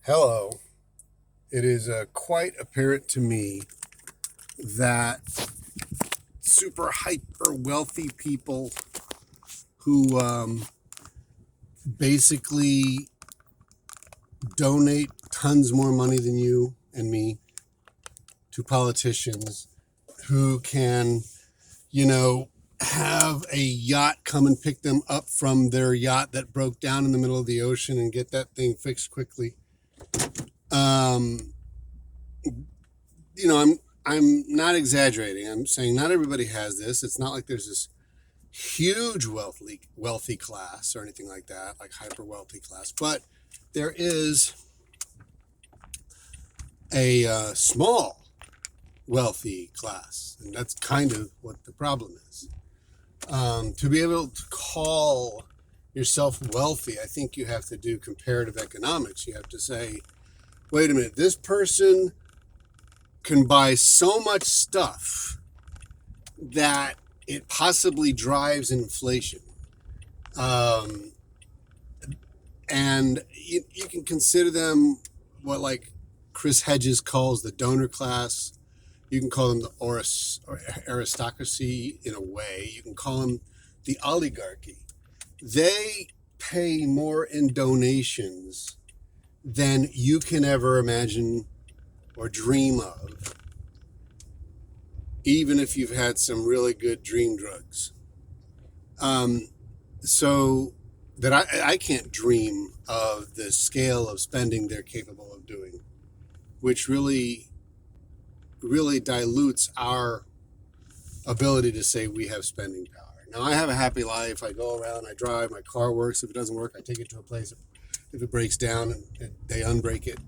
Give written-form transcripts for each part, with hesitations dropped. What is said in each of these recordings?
Hello. It is quite apparent to me that super hyper wealthy people who basically donate tons more money than you and me to politicians who can, have a yacht come and pick them up from their yacht that broke down in the middle of the ocean and get that thing fixed quickly. Um, I'm not exaggerating. I'm saying not everybody has this. It's not like there's this huge wealthy class or anything like that, like hyper wealthy class. But there is a small wealthy class, and that's kind of what the problem is. To be able to call yourself wealthy, I think you have to do comparative economics. You have to say, wait a minute, this person can buy so much stuff that it possibly drives inflation. Um, and you can consider them what like Chris Hedges calls the donor class. You can call them the aristocracy in a way. You can call them the oligarchy. They pay more in donations than you can ever imagine or dream of, even if you've had some really good dream drugs. So that I can't dream of the scale of spending they're capable of doing, which really dilutes our ability to say we have spending power. Now, I have a happy life. I go around, I drive, my car works. If it doesn't work, I take it to a place. If it breaks down, and they unbreak it,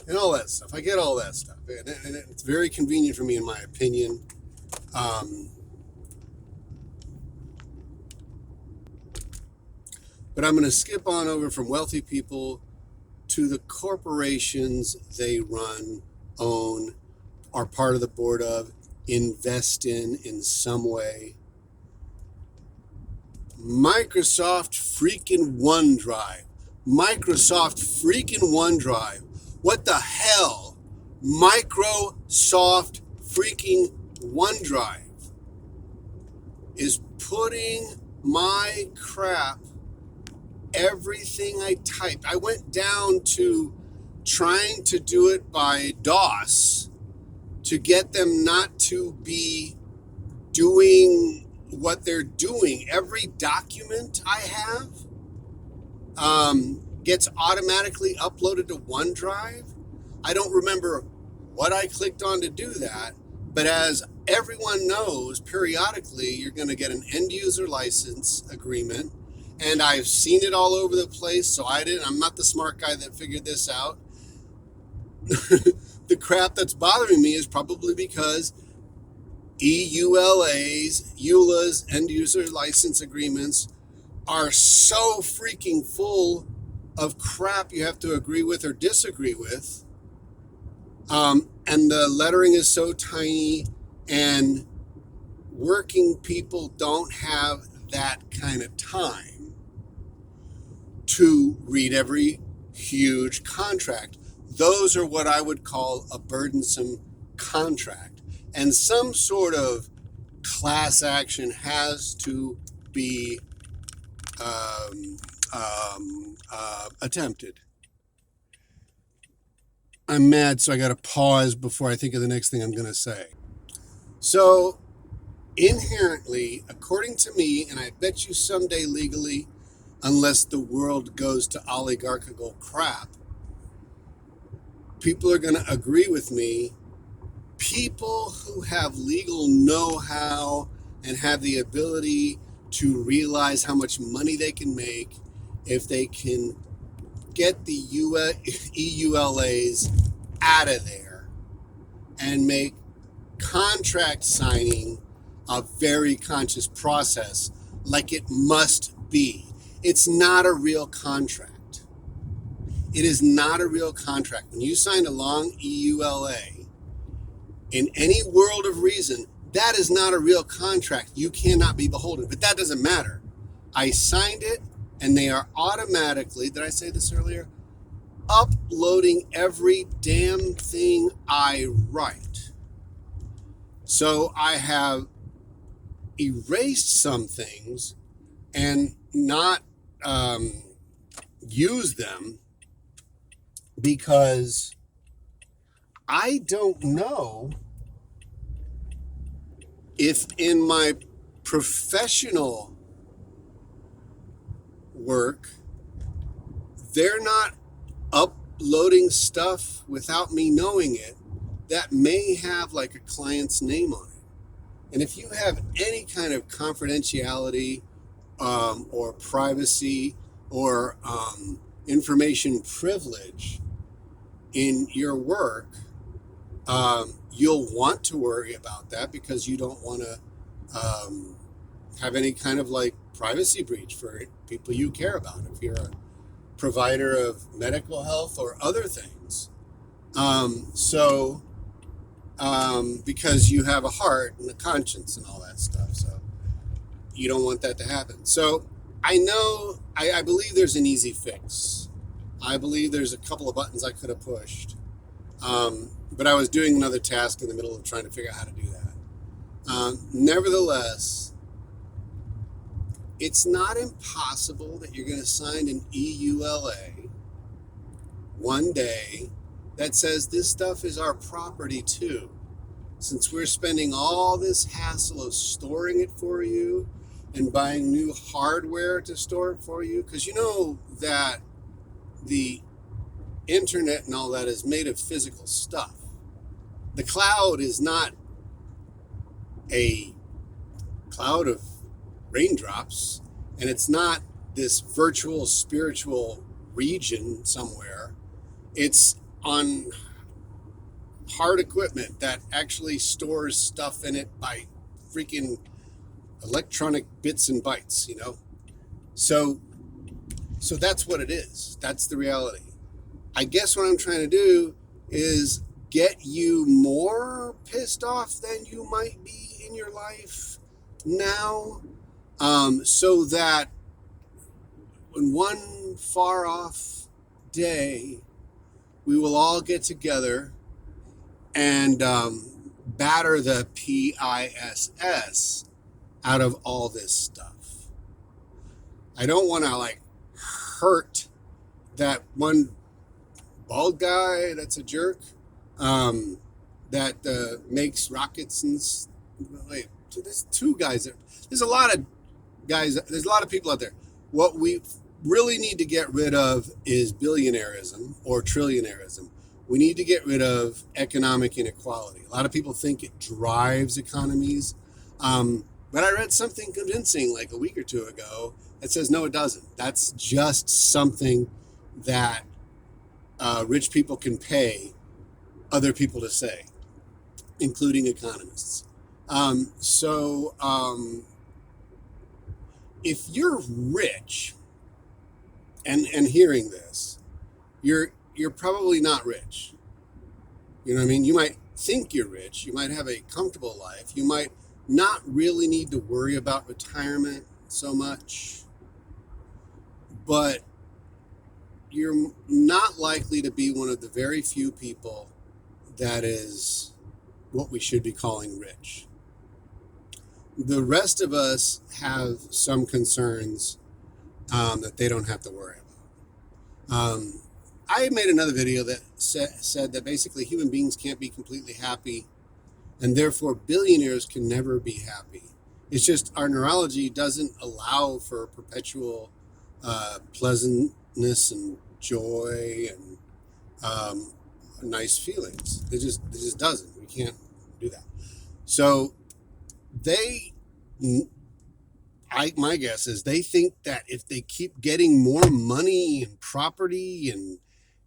and all that stuff. I get all that stuff. And it's very convenient for me, in my opinion. Um, but I'm going to skip on over from wealthy people to the corporations they run, own, are part of the board of, invest in some way. Microsoft freaking OneDrive. Microsoft freaking OneDrive. What the hell? Microsoft freaking OneDrive is putting my crap, everything I typed. I went down to trying to do it by DOS to get them not to be doing what they're doing. Every document I have gets automatically uploaded to OneDrive. I don't remember what I clicked on to do that, but as everyone knows, periodically you're going to get an end user license agreement, and I've seen it all over the place, so I'm not the smart guy that figured this out. The crap that's bothering me is probably because EULA's end user license agreements are so freaking full of crap you have to agree with or disagree with. And the lettering is so tiny, and working people don't have that kind of time to read every huge contract. Those are what I would call a burdensome contract. And some sort of class action has to be attempted. I'm mad, so I got to pause before I think of the next thing I'm going to say. So, inherently, according to me, and I bet you someday legally, unless the world goes to oligarchical crap, people are going to agree with me. People who have legal know-how and have the ability to realize how much money they can make if they can get the EULAs out of there and make contract signing a very conscious process, like it must be. It's not a real contract. It is not a real contract. When you sign a long EULA, in any world of reason, that is not a real contract. You cannot be beholden, but that doesn't matter. I signed it, and they are automatically, did I say this earlier? uploading every damn thing I write. So I have erased some things and not use them because I don't know if in my professional work they're not uploading stuff without me knowing it that may have like a client's name on it. And if you have any kind of confidentiality or privacy or information privilege in your work, you'll want to worry about that because you don't want to have any kind of like privacy breach for people you care about. If you're a provider of medical health or other things. Because you have a heart and a conscience and all that stuff. So you don't want that to happen. So I believe there's an easy fix. I believe there's a couple of buttons I could have pushed. But I was doing another task in the middle of trying to figure out how to do that. Nevertheless, it's not impossible that you're going to sign an EULA one day that says this stuff is our property too. Since we're spending all this hassle of storing it for you and buying new hardware to store it for you, because you know that the internet and all that is made of physical stuff. The cloud is not a cloud of raindrops, and it's not this virtual spiritual region somewhere. It's on hard equipment that actually stores stuff in it by freaking electronic bits and bytes, you know? So that's what it is. That's the reality. I guess what I'm trying to do is get you more pissed off than you might be in your life now, so that in one far off day, we will all get together and batter the PISS out of all this stuff. I don't want to like hurt that one bald guy that's a jerk that makes rockets and wait. There's two guys there. There's a lot of guys. There's a lot of people out there. What we really need to get rid of is billionairism or trillionairism. We need to get rid of economic inequality. A lot of people think it drives economies. But I read something convincing like a week or two ago that says, no, it doesn't. That's just something that rich people can pay other people to say, including economists. If you're rich and hearing this, you're probably not rich. You know what I mean? You might think you're rich. You might have a comfortable life. You might not really need to worry about retirement so much, but you're not likely to be one of the very few people that is what we should be calling rich. The rest of us have some concerns that they don't have to worry about. I made another video that said that basically human beings can't be completely happy, and therefore billionaires can never be happy. It's just our neurology doesn't allow for perpetual pleasantness and joy and nice feelings. It just doesn't. We can't do that. So my guess is they think that if they keep getting more money and property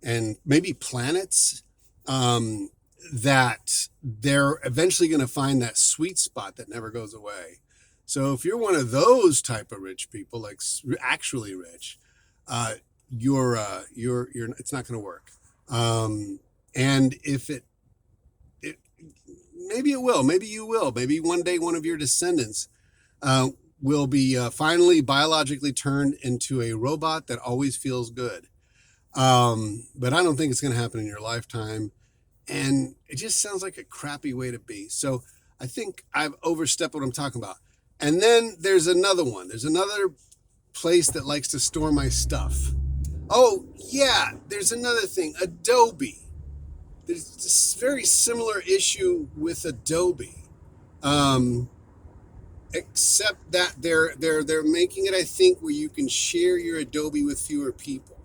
and maybe planets, that they're eventually going to find that sweet spot that never goes away. So if you're one of those type of rich people, like actually rich, you're it's not going to work. And if it maybe it will, maybe you will, maybe one day one of your descendants will be finally biologically turned into a robot that always feels good. But I don't think it's going to happen in your lifetime. And it just sounds like a crappy way to be. So I think I've overstepped what I'm talking about. And then there's another one. There's another place that likes to store my stuff. Oh, yeah, there's another thing, Adobe. There's this very similar issue with Adobe. Um, Except that they're making it, I think, where you can share your Adobe with fewer people.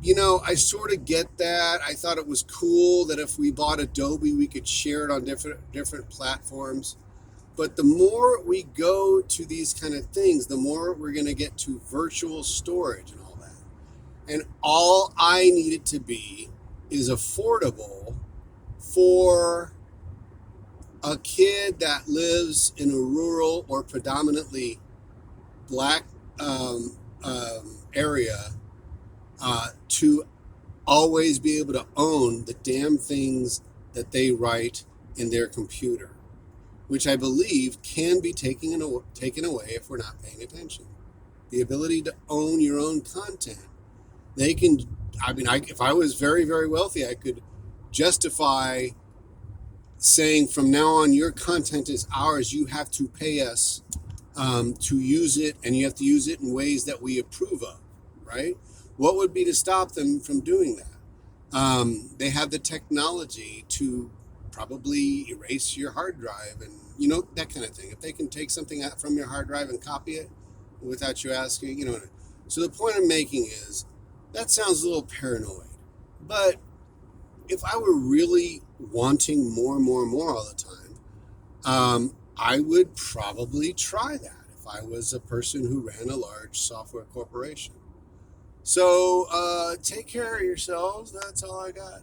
I sort of get that. I thought it was cool that if we bought Adobe, we could share it on different platforms. But the more we go to these kind of things, the more we're going to get to virtual storage and all that. And all I need it to be is affordable for a kid that lives in a rural or predominantly black area to always be able to own the damn things that they write in their computer, which I believe can be taken away if we're not paying attention. The ability to own your own content. They can, if I was very, very wealthy, I could justify saying from now on, your content is ours. You have to pay us to use it, and you have to use it in ways that we approve of, right? What would be to stop them from doing that? They have the technology to probably erase your hard drive and, that kind of thing. If they can take something out from your hard drive and copy it without you asking, So the point I'm making is that sounds a little paranoid, but if I were really wanting more and more and more all the time, I would probably try that if I was a person who ran a large software corporation. So take care of yourselves. That's all I got.